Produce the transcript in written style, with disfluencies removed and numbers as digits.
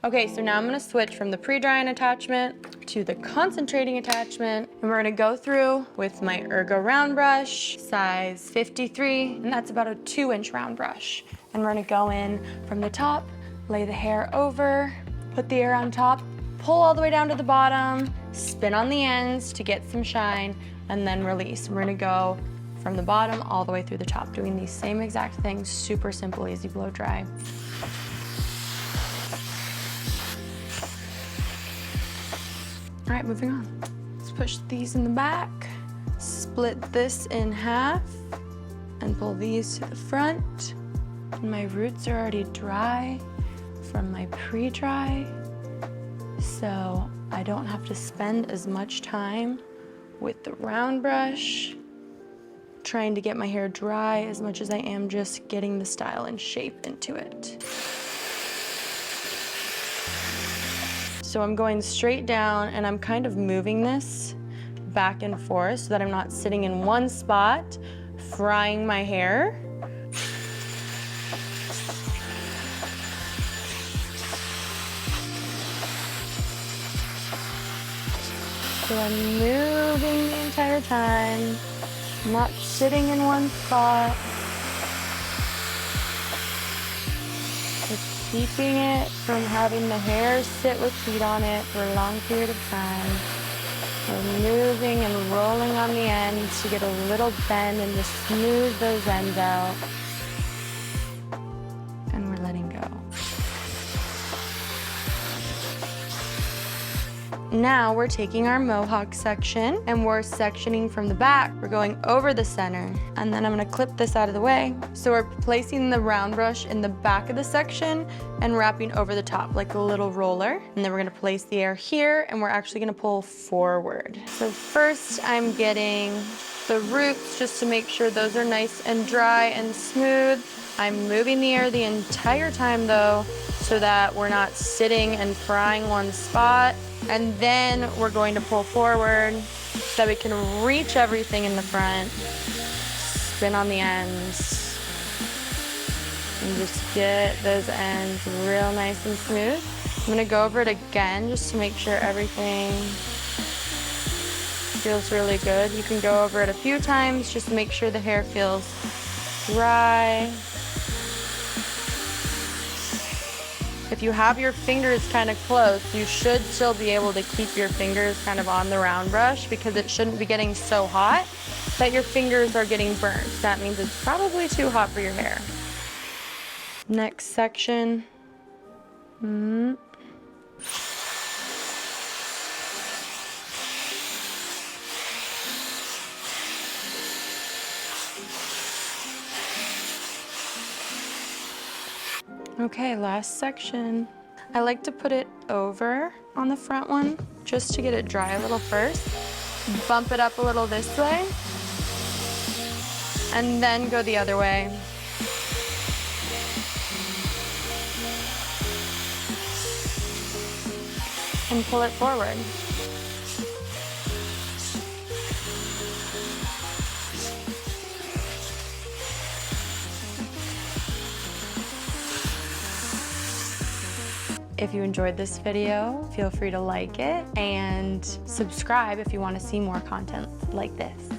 Okay, so now I'm gonna switch from the pre-drying attachment to the concentrating attachment. And we're gonna go through with my Ergo Round Brush, size 53, and that's about a 2-inch round brush. And we're gonna go in from the top, lay the hair over, put the hair on top, pull all the way down to the bottom, spin on the ends to get some shine, and then release. We're gonna go from the bottom all the way through the top, doing these same exact things, super simple, easy blow dry. All right, moving on. Let's push these in the back, split this in half, and pull these to the front. And my roots are already dry from my pre-dry, so I don't have to spend as much time with the round brush trying to get my hair dry as much as I am just getting the style and shape into it. So I'm going straight down and I'm kind of moving this back and forth so that I'm not sitting in one spot, frying my hair. So I'm moving the entire time, not sitting in one spot. Just keeping it from having the hair sit with heat on it for a long period of time. We're moving and rolling on the ends to get a little bend and to smooth those ends out. And we're letting go. Now we're taking our mohawk section and we're sectioning from the back. We're going over the center, and then I'm gonna clip this out of the way. So we're placing the round brush in the back of the section and wrapping over the top like a little roller. And then we're gonna place the hair here and we're actually gonna pull forward. So first I'm getting the roots just to make sure those are nice and dry and smooth. I'm moving the hair the entire time though, so that we're not sitting and frying one spot. And then we're going to pull forward so that we can reach everything in the front, spin on the ends, and just get those ends real nice and smooth. I'm gonna go over it again just to make sure everything feels really good. You can go over it a few times just to make sure the hair feels dry. If you have your fingers kind of close, you should still be able to keep your fingers kind of on the round brush because it shouldn't be getting so hot that your fingers are getting burnt. That means it's probably too hot for your hair. Next section. Okay, last section. I like to put it over on the front one just to get it dry a little first. Bump it up a little this way, and then go the other way. And pull it forward. If you enjoyed this video, feel free to like it and subscribe if you want to see more content like this.